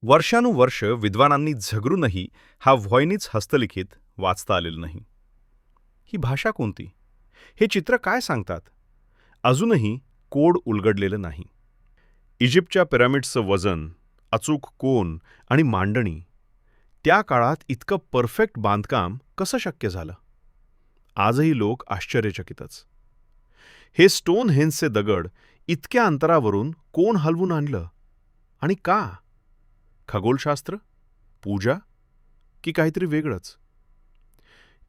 वर्षानुवर्ष विद्वानांनी झगरूनही हा व्हॉयनिच हस्तलिखित वाचता आलेलं नाही. ही भाषा कोणती? हे चित्र काय सांगतात? अजूनही कोड उलगडलेलं नाही. इजिप्तच्या पिरॅमिड्सचं वजन, अचूक कोन आणि मांडणी, त्या काळात इतकं परफेक्ट बांधकाम कसं शक्य झालं? आजही लोक आश्चर्यचकितच. हे स्टोन हेन्सचे दगड इतक्या अंतरावरून कोण हलवून आणलं आणि का? खगोलशास्त्र, पूजा की काहीतरी वेगळंच?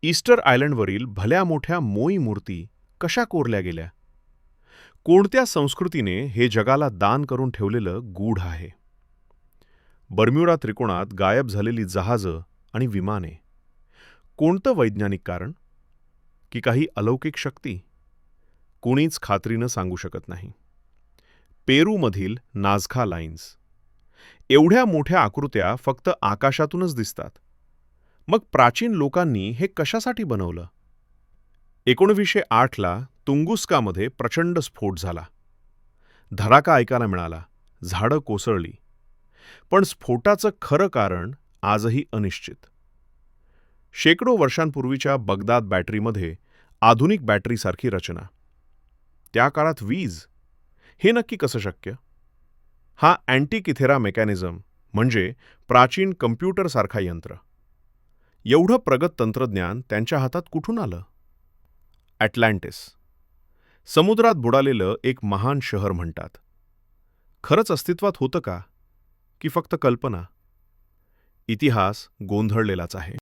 ईस्टर आयलंडवरील भल्या मोठ्या मोई मूर्ती कशा कोरल्या गेल्या? कोणत्या संस्कृतीने हे जगाला दान करून ठेवलेलं गूढ आहे? बर्म्युडा त्रिकोणात गायब झालेली जहाजं आणि विमाने, कोणतं वैज्ञानिक कारण? की काही अलौकिक शक्ती? कोणीच खात्रीनं सांगू शकत नाही. पेरूमधील नाझका लाईन्स, एवढ्या मोठ्या आकृत्या फक्त आकाशातूनच दिसतात. मग प्राचीन लोकांनी हे कशासाठी बनवलं? 1908ला तुंगुस्कामध्ये प्रचंड स्फोट झाला. धडाका ऐकायला मिळाला, झाडं कोसळली. पण स्फोटाचं खरं कारण आजही अनिश्चित. शेकडो वर्षांपूर्वीच्या बगदाद बॅटरीमध्ये आधुनिक बॅटरीसारखी रचना. त्या काळात वीज, हे नक्की कसं शक्य? हा अँटिकिथेरा मेकॅनिझम म्हणजे प्राचीन कम्प्युटरसारखा यंत्र. एवढं प्रगत तंत्रज्ञान त्यांच्या हातात कुठून आलं? ॲटलांटिस, समुद्रात बुडालेलं एक महान शहर म्हणतात. खरंच अस्तित्वात होतं का? की फक्त कल्पना? इतिहास गोंधळलेलाच आहे.